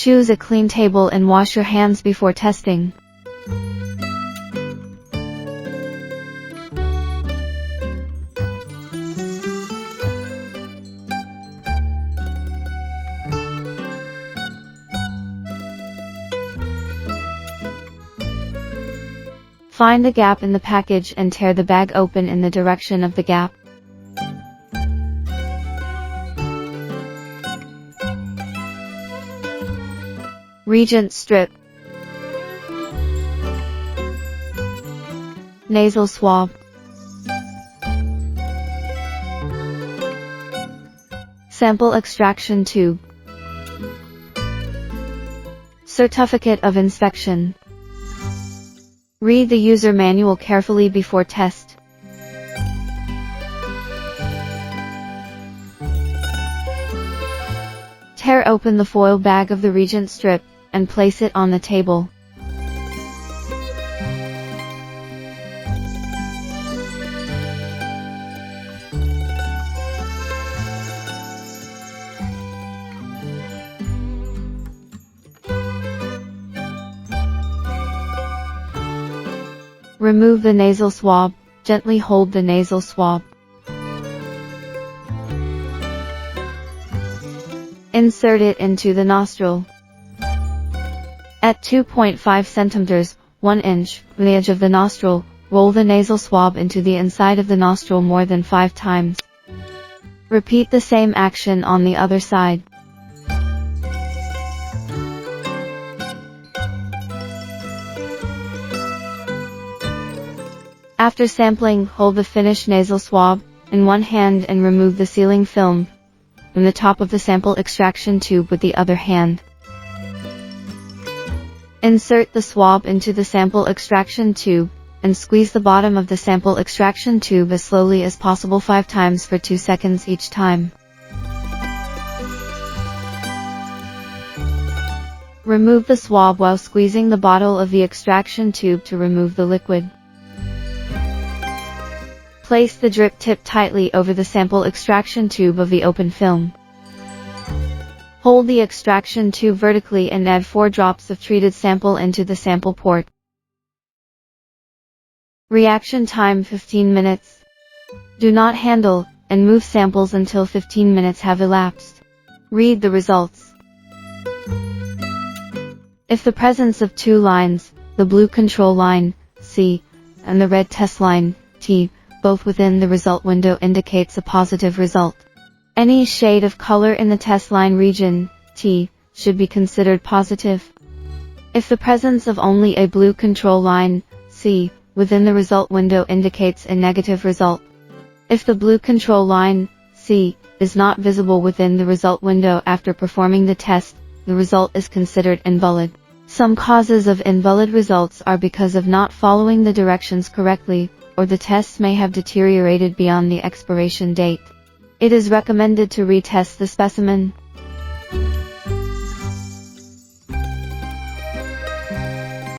Choose a clean table and wash your hands before testing. Find the gap in the package and tear the bag open in the direction of the gap. Reagent strip. Nasal swab. Sample extraction tube. Certificate of inspection. Read the user manual carefully before test. Tear open the foil bag of the reagent strip and place it on the table. Remove the nasal swab. Gently hold the nasal swab. Insert it into the nostril. At 2.5 centimeters, 1 inch, from the edge of the nostril, roll the nasal swab into the inside of the nostril more than 5 times. Repeat the same action on the other side. After sampling, hold the finished nasal swab in one hand and remove the sealing film from the top of the sample extraction tube with the other hand. Insert the swab into the sample extraction tube and squeeze the bottom of the sample extraction tube as slowly as possible 5 times for 2 seconds each time. Remove the swab while squeezing the bottle of the extraction tube to remove the liquid. Place the drip tip tightly over the sample extraction tube of the open film. Hold the extraction tube vertically and add 4 drops of treated sample into the sample port. Reaction time 15 minutes. Do not handle and move samples until 15 minutes have elapsed. Read the results. If the presence of 2 lines, the blue control line, C, and the red test line, T, both within the result window indicates a positive result. Any shade of color in the test line region, T, should be considered positive. If the presence of only a blue control line, C, within the result window indicates a negative result. If the blue control line, C, is not visible within the result window after performing the test, the result is considered invalid. Some causes of invalid results are because of not following the directions correctly, or the tests may have deteriorated beyond the expiration date. It is recommended to retest the specimen.